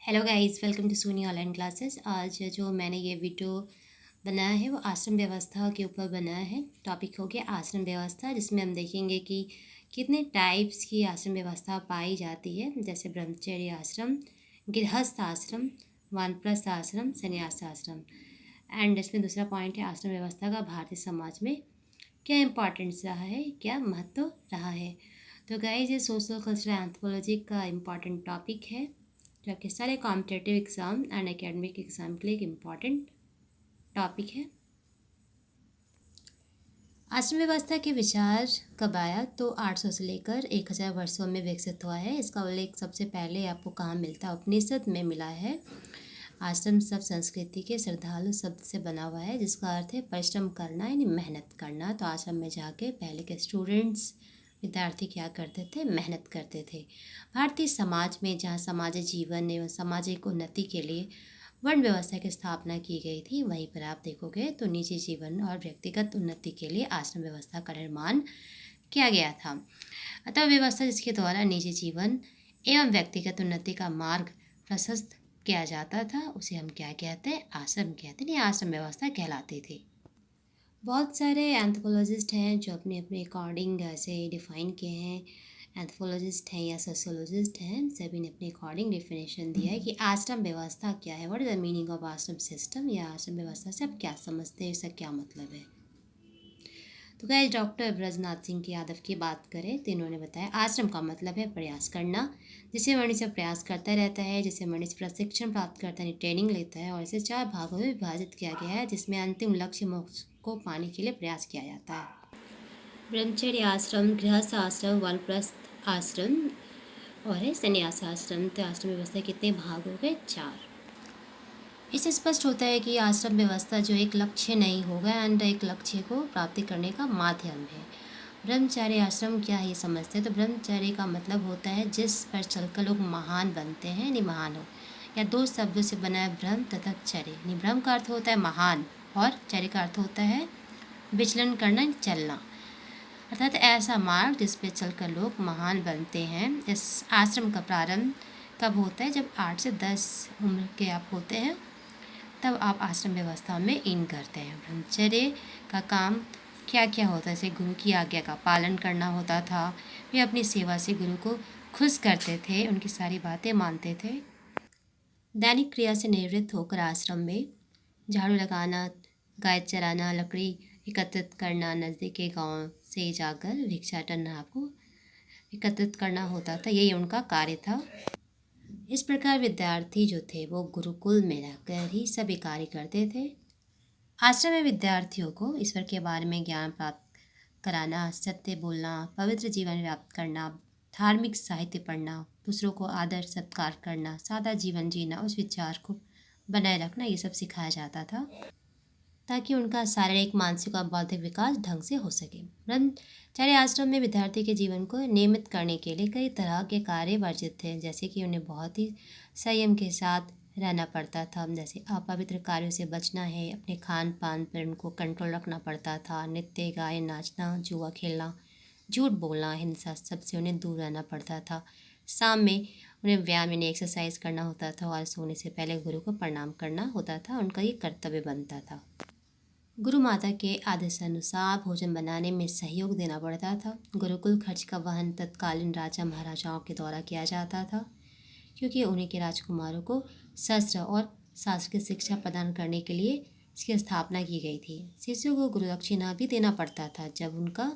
Hello guys, welcome to Soni online classes. आज जो मैंने ये वीडियो बनाया है वो आश्रम व्यवस्था के ऊपर बनाया है। टॉपिक हो गया आश्रम व्यवस्था, जिसमें हम देखेंगे कि कितने टाइप्स की आश्रम व्यवस्था पाई जाती है, जैसे ब्रह्मचर्य आश्रम, गृहस्थ आश्रम, वानप्रस्थ आश्रम, संन्यास आश्रम। एंड इसमें दूसरा पॉइंट है आश्रम व्यवस्था का भारतीय समाज में क्या इम्पोर्टेंस रहा है, क्या महत्व रहा है। तो गाइस, ये सोशल कल्चरल एंथ्रोपोलॉजी का इम्पॉर्टेंट टॉपिक है जो आपके सारे competitive exam and academic exam के लिए एक इम्पॉर्टेंट टॉपिक है। आश्रम व्यवस्था के विचार कब आया? तो 800 से लेकर 1000 वर्षों में विकसित हुआ है। इसका उल्लेख सबसे पहले आपको कहाँ मिलता है? उपनिषद में मिला है। आश्रम शब्द संस्कृति के श्रद्धालु शब्द से बना हुआ है, जिसका अर्थ है परिश्रम करना, यानी मेहनत करना। तो आश्रम में जाके पहले के स्टूडेंट्स, विद्यार्थी क्या करते थे? मेहनत करते थे। भारतीय समाज में जहाँ सामाजिक जीवन एवं सामाजिक उन्नति के लिए वर्ण व्यवस्था की स्थापना की गई थी, वहीं पर आप देखोगे तो निजी जीवन और व्यक्तिगत उन्नति के लिए आश्रम व्यवस्था का निर्माण किया गया था। अतः व्यवस्था जिसके द्वारा निजी जीवन एवं व्यक्तिगत उन्नति का मार्ग प्रशस्त किया जाता था, उसे हम क्या कहते हैं? आश्रम कहते हैं। ये आश्रम व्यवस्था कहलाती थी। बहुत सारे एंथ्रोपोलॉजिस्ट हैं जो अपने अपने अकॉर्डिंग ऐसे डिफ़ाइन किए हैं। एंथ्रोपोलॉजिस्ट हैं या सोशियोलॉजिस्ट हैं, सभी ने अपने अकॉर्डिंग डिफिनेशन दिया है कि आश्रम व्यवस्था क्या है, what is the meaning of आश्रम सिस्टम, या आश्रम व्यवस्था से आप क्या समझते हैं, इसका क्या मतलब है। तो गाइस, डॉक्टर ब्रजनाथ सिंह यादव की बात करें तो इन्होंने बताया आश्रम का मतलब है प्रयास करना, जिसे मनुष्य प्रयास करता रहता है, जिसे मनुष्य प्रशिक्षण प्राप्त करता है, ट्रेनिंग लेता है, और इसे 4 भागों में विभाजित किया गया है, जिसमें अंतिम लक्ष्य मोक्ष को पाने के लिए प्रयास किया जाता है। ब्रह्मचर्य आश्रम, गृहस्थ आश्रम, वानप्रस्थ आश्रम और है संन्यास आश्रम। तो आश्रम व्यवस्था के कितने भाग हो गए? 4। इससे स्पष्ट होता है कि आश्रम व्यवस्था जो एक लक्ष्य नहीं होगा एंड एक लक्ष्य को प्राप्ति करने का माध्यम है। ब्रह्मचर्य आश्रम क्या है ये समझते हैं। तो ब्रह्मचर्य का मतलब होता है जिस पर चलकर लोग महान बनते हैं, यानी महान हो, या 2 शब्दों से बना है ब्रह्म तथा चर्य। यानी ब्रह्म का अर्थ होता है महान और चर्य का अर्थ होता है विचलन करना, चलना, अर्थात ऐसा मार्ग जिस पे चलकर लोग महान बनते हैं। इस आश्रम का प्रारंभ कब होता है? जब 8 से 10 उम्र के आप होते हैं, तब आप आश्रम व्यवस्था में इन करते हैं। ब्रह्मचर्य का काम क्या क्या होता है? जैसे गुरु की आज्ञा का पालन करना होता था। वे अपनी सेवा से गुरु को खुश करते थे, उनकी सारी बातें मानते थे। दैनिक क्रिया से निवृत्त होकर आश्रम में झाड़ू लगाना, गाय चराना, लकड़ी एकत्रित करना, नज़दीक के गांव से जाकर भिक्षाटन आपको एकत्रित करना होता था, यही उनका कार्य था। इस प्रकार विद्यार्थी जो थे वो गुरुकुल में रहकर ही सभी कार्य करते थे। आश्रम में विद्यार्थियों को ईश्वर के बारे में ज्ञान प्राप्त कराना, सत्य बोलना, पवित्र जीवन व्याप्त करना, धार्मिक साहित्य पढ़ना, दूसरों को आदर सत्कार करना, सादा जीवन जीना, उस विचार को बनाए रखना, ये सब सिखाया जाता था ताकि उनका शारीरिक, मानसिक और बौद्धिक विकास ढंग से हो सके। ब्रह्मचर्य आश्रम में विद्यार्थी के जीवन को नियमित करने के लिए कई तरह के कार्य वर्जित थे, जैसे कि उन्हें बहुत ही संयम के साथ रहना पड़ता था। जैसे अपवित्र कार्यों से बचना है, अपने खान पान पर उनको कंट्रोल रखना पड़ता था, नृत्य, गायन, नाचना, जुआ खेलना, झूठ बोलना, हिंसा, सबसे उन्हें दूर रहना पड़ता था। शाम में उन्हें व्यायाम यानी एक्सरसाइज करना होता था और सोने से पहले गुरु को प्रणाम करना होता था, उनका ये कर्तव्य बनता था। गुरु माता के आदेशानुसार भोजन बनाने में सहयोग देना पड़ता था। गुरुकुल खर्च का वहन तत्कालीन राजा महाराजाओं के द्वारा किया जाता था, क्योंकि उन्हीं के राजकुमारों को शस्त्र और शास्त्र की शिक्षा प्रदान करने के लिए इसकी स्थापना की गई थी। शिष्यों को गुरु दक्षिणा भी देना पड़ता था। जब उनका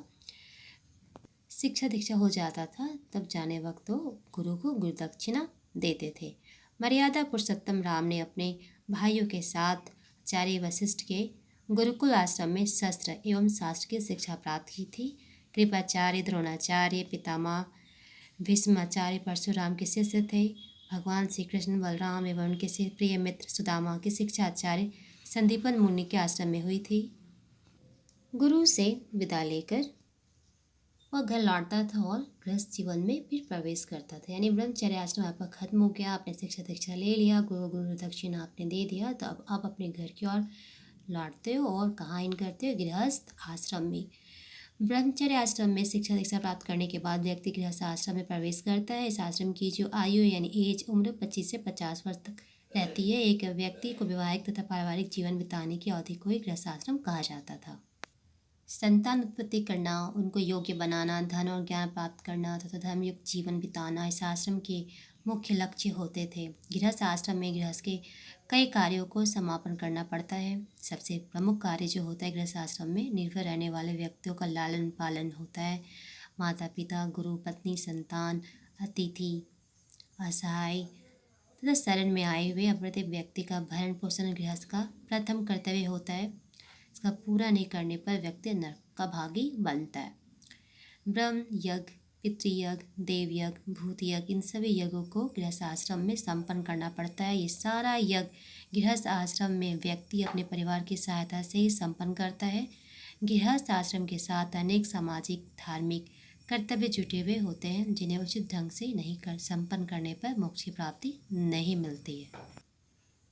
शिक्षा दीक्षा हो जाता था, तब जाने वक्त वो गुरु को गुरु दक्षिणा देते थे। मर्यादा पुरुषोत्तम राम ने अपने भाइयों के साथ आचार्य वशिष्ठ के गुरुकुल आश्रम में शस्त्र एवं शास्त्र की शिक्षा प्राप्त की थी। कृपाचार्य, द्रोणाचार्य, पितामह भीष्माचार्य परशुराम के शिष्य थे। भगवान श्री कृष्ण, बलराम एवं उनके प्रिय मित्र सुदामा की शिक्षा आचार्य संदीपन मुनि के आश्रम में हुई थी। गुरु से विदा लेकर वह घर लौटता था और गृहस्थ जीवन में फिर प्रवेश करता था। यानी ब्रह्मचर्य आश्रम आपका खत्म हो गया, आपने शिक्षा दीक्षा ले लिया, गुरु दक्षिणा आपने दे दिया, तो अब आप अपने घर की ओर लौटते हो और कहाँ इन करते हो? गृहस्थ आश्रम में। ब्रह्मचर्य आश्रम में शिक्षा दीक्षा प्राप्त करने के बाद व्यक्ति गृहस्थ आश्रम में प्रवेश करता है। इस आश्रम की जो आयु यानी एज उम्र 25 से 50 वर्ष तक रहती है। एक व्यक्ति को वैवाहिक तथा पारिवारिक जीवन बिताने की अवधि को ही गृहस्थ आश्रम कहा जाता था। संतान उत्पत्ति करना, उनको योग्य बनाना, धन और ज्ञान प्राप्त करना तथा धर्मयुक्त जीवन बिताना इस आश्रम के मुख्य लक्ष्य होते थे। गृहस्थ आश्रम में गृहस्थ के कई कार्यों को समापन करना पड़ता है। सबसे प्रमुख कार्य जो होता है गृहस्थ आश्रम में, निर्भर रहने वाले व्यक्तियों का लालन पालन होता है। माता पिता, गुरु, पत्नी, संतान, अतिथि, असहाय तथा शरण में आए हुए अप्रतिम व्यक्ति का भरण पोषण गृहस्थ का प्रथम कर्तव्य होता है। इसका पूरा नहीं करने पर व्यक्ति नरक का भागी बनता है। ब्रह्म यज्ञ, पितृयज्ञ, देव यज्ञ, भूत यज्ञ, इन सभी यज्ञों को गृहस्थ आश्रम में संपन्न करना पड़ता है। ये सारा यज्ञ गृहस्थ आश्रम में व्यक्ति अपने परिवार की सहायता से ही संपन्न करता है। गृहस्थ आश्रम के साथ अनेक सामाजिक धार्मिक कर्तव्य जुटे हुए होते हैं, जिन्हें उचित ढंग से नहीं कर संपन्न करने पर मोक्ष की प्राप्ति नहीं मिलती है।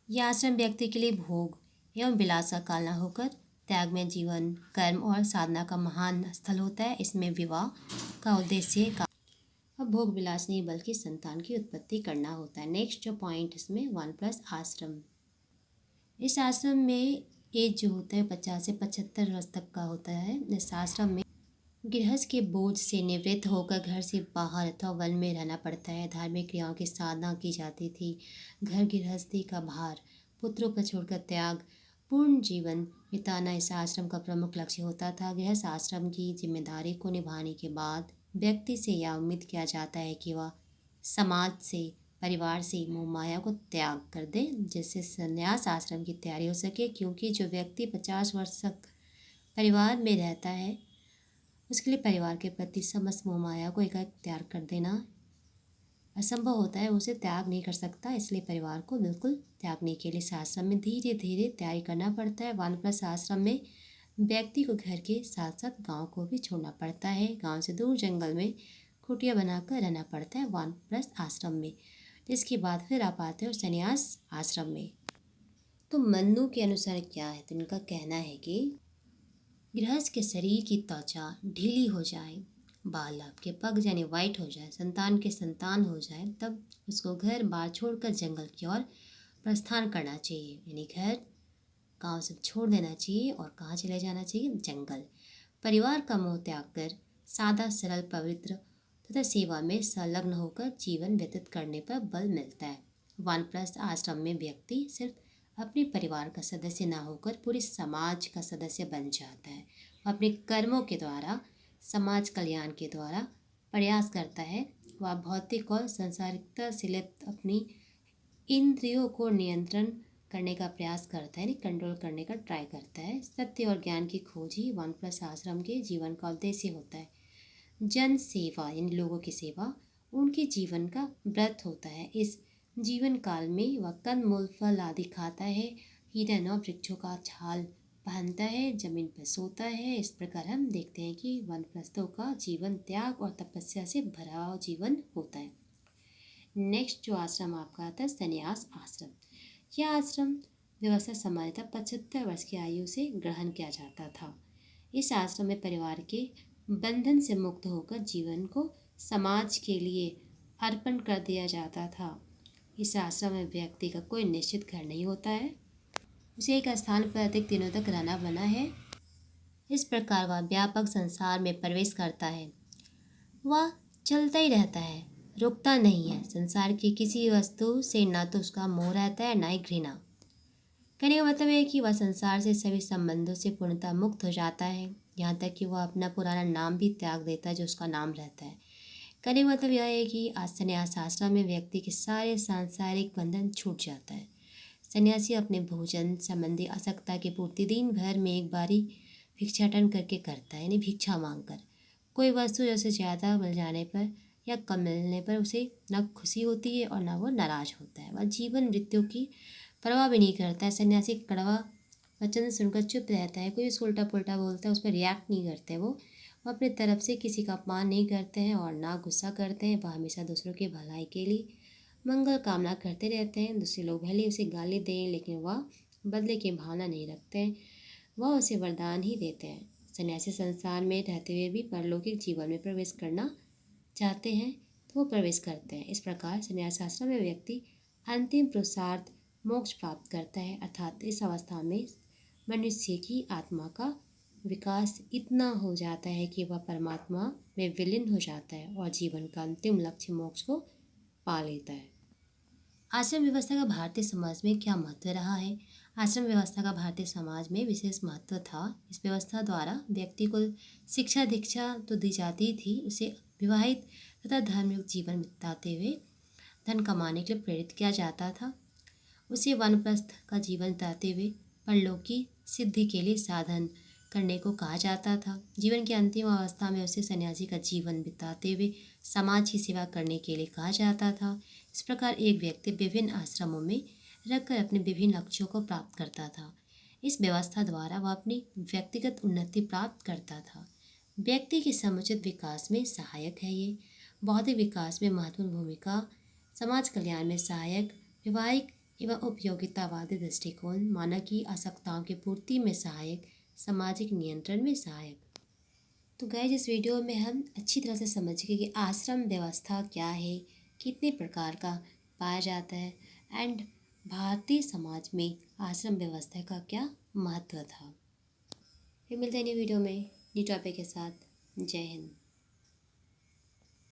यह आश्रम व्यक्ति के लिए भोग एवं विलास का काल न होकर त्याग में जीवन, कर्म और साधना का महान स्थल होता है। इसमें विवाह का उद्देश्य अब भोग विलास नहीं बल्कि संतान की उत्पत्ति करना होता है। नेक्स्ट जो पॉइंट इसमें 1+ आश्रम। इस आश्रम में एज जो होता है 50 से 75 वर्ष तक का होता है। इस आश्रम में गृहस्थ के बोझ से निवृत्त होकर घर से बाहर अथवा वन में रहना पड़ता है। धार्मिक क्रियाओं की साधना की जाती थी। घर गृहस्थी का भार पुत्रों पर छोड़कर त्याग पूर्ण जीवन बिताना इस आश्रम का प्रमुख लक्ष्य होता था। गृहस्थ आश्रम की जिम्मेदारी को निभाने के बाद व्यक्ति से यह उम्मीद किया जाता है कि वह समाज से, परिवार से मोह माया को त्याग कर दे, जिससे संन्यास आश्रम की तैयारी हो सके। क्योंकि जो व्यक्ति 50 वर्ष तक परिवार में रहता है, उसके लिए परिवार के प्रति समस्त मोह माया को एकाएक त्याग कर देना असंभव होता है। उसे त्याग नहीं कर सकता, इसलिए परिवार को बिल्कुल त्यागने के लिए आश्रम में धीरे धीरे तैयारी करना पड़ता है। 1+ आश्रम में व्यक्ति को घर के साथ साथ गांव को भी छोड़ना पड़ता है। गांव से दूर जंगल में कुटिया बनाकर रहना पड़ता है 1+ आश्रम में। इसके बाद फिर आप आते हो संन्यास आश्रम में। तो मन्नू के अनुसार क्या है, तो इनका कहना है कि गृहस्थ के शरीर की त्वचा ढीली हो जाए, बाल आपके पक यानी वाइट हो जाए, संतान के संतान हो जाए, तब उसको घर बार छोड़कर जंगल की ओर प्रस्थान करना चाहिए। यानी घर गांव से छोड़ देना चाहिए और कहाँ चले जाना चाहिए, जंगल। परिवार का मोह त्याग कर सादा सरल पवित्र तथा सेवा में संलग्न होकर जीवन व्यतीत करने पर बल मिलता है। 1+ आश्रम में व्यक्ति सिर्फ अपने परिवार का सदस्य ना होकर पूरे समाज का सदस्य बन जाता है। अपने कर्मों के द्वारा समाज कल्याण के द्वारा प्रयास करता है। वह भौतिक और सांसारिकता से लिप्त अपनी इंद्रियों को नियंत्रण करने का प्रयास करता है, कंट्रोल करने का ट्राई करता है। सत्य और ज्ञान की खोज ही 1+ आश्रम के जीवन का उद्देश्य होता है। जन सेवा यानी लोगों की सेवा उनके जीवन का व्रत होता है। इस जीवन काल में वह कंदमूल फल आदि खाता है, हिरण और वृक्षों का छाल पहनता है, जमीन पर सोता है। इस प्रकार हम देखते हैं कि 1+ का जीवन त्याग और तपस्या से भरा हुआ जीवन होता है। नेक्स्ट जो आश्रम आपका आता है संन्यास आश्रम। यह आश्रम व्यवस्था सामान्यतः 75 वर्ष की आयु से ग्रहण किया जाता था। इस आश्रम में परिवार के बंधन से मुक्त होकर जीवन को समाज के लिए अर्पण कर दिया जाता था। इस आश्रम में व्यक्ति का कोई निश्चित घर नहीं होता है, उसे एक स्थान पर अधिक दिनों तक रहना बना है। इस प्रकार वह व्यापक संसार में प्रवेश करता है। वह चलता ही रहता है, रुकता नहीं है। संसार की किसी वस्तु से ना तो उसका मोह रहता है, ना ही घृणा। कहने का मतलब है कि वह संसार से सभी संबंधों से पूर्णतः मुक्त हो जाता है, यहाँ तक कि वह अपना पुराना नाम भी त्याग देता है जो उसका नाम रहता है। कहने का मतलब यह है कि संन्यास आश्रम में व्यक्ति के सारे सांसारिक बंधन छूट जाता है। सन्यासी अपने भोजन संबंधी आसक्ता की पूर्ति दिन भर में एक बारी भिक्षाटन करके करता है, यानी भिक्षा मांगकर। कोई वस्तु जैसे ज़्यादा मिल जाने पर या कम मिलने पर उसे न खुशी होती है और न वो नाराज होता है। वह जीवन मृत्यु की परवाह भी नहीं करता है। सन्यासी कड़वा वचन सुनकर चुप रहता है, कोई उसको उल्टा पुल्टा बोलता है उस पर रिएक्ट नहीं करते। वो अपनी तरफ से किसी का अपमान नहीं करते हैं और ना गुस्सा करते हैं। वह हमेशा दूसरों की भलाई के लिए मंगल कामना करते रहते हैं। दूसरे लोग भले उसे गाली दें, लेकिन वह बदले की भावना नहीं रखते हैं, वह उसे वरदान ही देते हैं। सन्यासी संसार में रहते हुए भी परलौकिक जीवन में प्रवेश करना चाहते हैं तो वो प्रवेश करते हैं। इस प्रकार संन्यास आश्रम में व्यक्ति अंतिम पुरुषार्थ मोक्ष प्राप्त करता है, अर्थात इस अवस्था में मनुष्य की आत्मा का विकास इतना हो जाता है कि वह परमात्मा में विलीन हो जाता है और जीवन का अंतिम लक्ष्य मोक्ष को पा लेता है। आश्रम व्यवस्था का भारतीय समाज में क्या महत्व रहा है? आश्रम व्यवस्था का भारतीय समाज में विशेष महत्व था। इस व्यवस्था द्वारा व्यक्ति को शिक्षा दीक्षा तो दी जाती थी, उसे विवाहित तथा धर्मयुक्त जीवन बिताते हुए धन कमाने के लिए प्रेरित किया जाता था। उसे वानप्रस्थ का जीवन बिताते हुए परलौकिक सिद्धि के लिए साधन करने को कहा जाता था। जीवन की अंतिम अवस्था में उसे सन्यासी का जीवन बिताते हुए समाज की सेवा करने के लिए कहा जाता था। इस प्रकार एक व्यक्ति विभिन्न आश्रमों में रहकर अपने विभिन्न लक्ष्यों को प्राप्त करता था। इस व्यवस्था द्वारा वह अपनी व्यक्तिगत उन्नति प्राप्त करता था। व्यक्ति के समुचित विकास में सहायक है ये। बौद्धिक विकास में महत्वपूर्ण भूमिका, समाज कल्याण में सहायक, वैवाहिक एवं उपयोगितावादी दृष्टिकोण, मानव की आवश्यकताओं की पूर्ति में सहायक, सामाजिक नियंत्रण में सहायक। तो गाइस, इस वीडियो में हम अच्छी तरह से समझ गए कि आश्रम व्यवस्था क्या है, कितने प्रकार का पाया जाता है एंड भारतीय समाज में आश्रम व्यवस्था का क्या महत्व था। फिर मिलते हैं न्यू वीडियो में न्यू टॉपिक के साथ। जय हिंद।